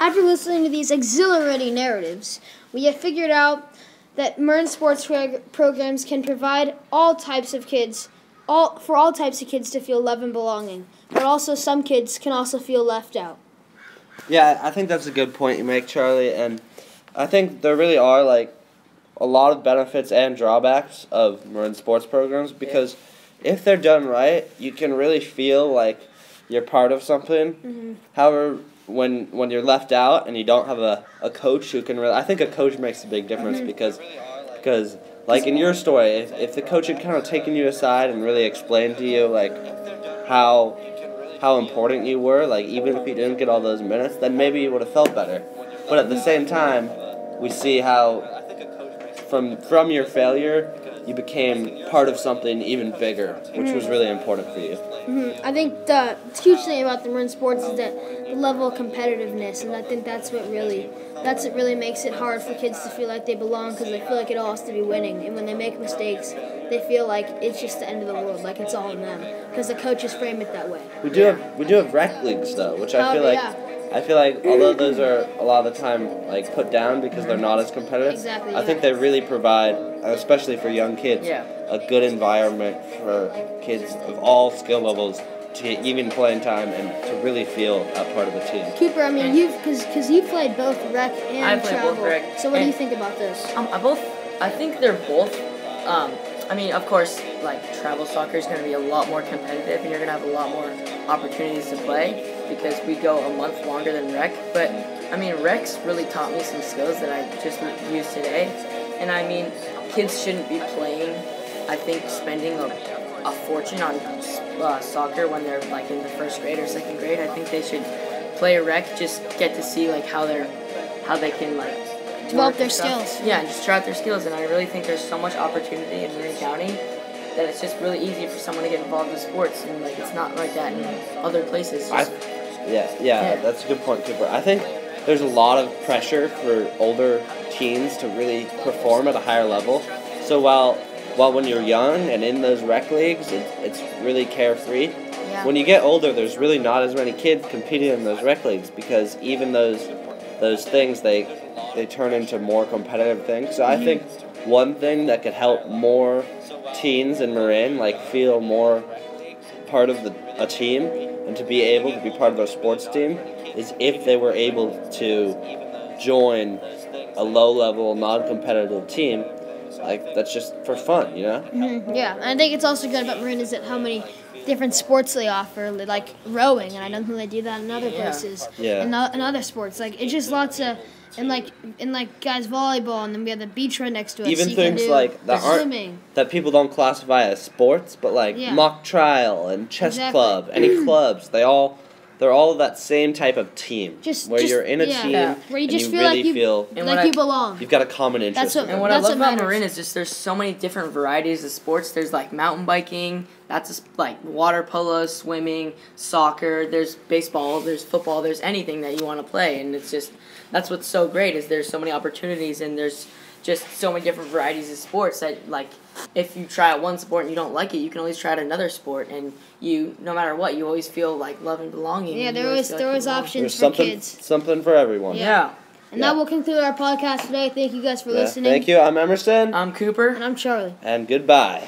after listening to these exhilarating narratives, we have figured out that Marin sports programs can provide all types of kids to feel love and belonging, but also some kids can also feel left out. Yeah, I think that's a good point you make, Charlie, and I think there really are a lot of benefits and drawbacks of Marin sports programs because if they're done right, you can really feel like you're part of something. Mm-hmm. However, when you're left out and you don't have a coach who can really, I think a coach makes a big difference because like in your story, if the coach had kind of taken you aside and really explained to you how important you were, even if you didn't get all those minutes, then maybe you would have felt better. But at the same time, we see how from your failure, you became part of something even bigger, which was really important for you. Mm-hmm. I think the huge thing about the Marin sports is that the level of competitiveness, and I think that's what really makes it hard for kids to feel like they belong because they feel like it all has to be winning, and when they make mistakes, they feel like it's just the end of the world, like it's all on them, because the coaches frame it that way. We do have rec leagues though, which I feel like although those are a lot of the time put down because they're not as competitive, exactly, I think they really provide, especially for young kids, a good environment for kids of all skill levels to get even playing time and to really feel a part of the team. Cooper, I mean, because you played both rec and travel. Both rec. So what do you think about this? I think they're both. I mean, of course, travel soccer is going to be a lot more competitive, and you're going to have a lot more opportunities to play because we go a month longer than rec. But I mean, rec's really taught me some skills that I just use today. And I mean, kids shouldn't be playing. I think spending a fortune on soccer when they're in the first grade or second grade. I think they should play a rec, just get to see how they can develop their skills. Yeah, and just try out their skills. And I really think there's so much opportunity in Marin County that it's just really easy for someone to get involved in sports, and it's not like that in other places. Yeah, that's a good point, Cooper. I think there's a lot of pressure for older teens to really perform at a higher level. So while when you're young and in those rec leagues, it's really carefree. Yeah. When you get older, there's really not as many kids competing in those rec leagues because even those things they turn into more competitive things. So I think one thing that could help more teens in Marin feel more part of a team and to be able to be part of their sports team is if they were able to join a low-level, non-competitive team. That's just for fun, you know? Mm-hmm. Yeah, and I think it's also good about Marin is that how many different sports they offer, like rowing, and I don't think they do that in other places. Yeah. And other sports, it's just lots of, and guys volleyball, and then we have the beach right next to us. Even so things that swimming. That people don't classify as sports, but mock trial and chess club, any clubs, they're all that same type of team where you're in a team where you and just you feel really feel you belong. You've got a common interest. What I love about Marin is just there's so many different varieties of sports. There's mountain biking, that's just water polo, swimming, soccer. There's baseball, there's football, there's anything that you want to play, and it's just that's what's so great is there's so many opportunities and there's just so many different varieties of sports that if you try out one sport and you don't like it, you can always try out another sport, and no matter what, you always feel love and belonging. Yeah, there was options There's for kids. Something for everyone. Yeah. And that will conclude our podcast today. Thank you guys for listening. Thank you. I'm Emerson. I'm Cooper. And I'm Charlie. And goodbye.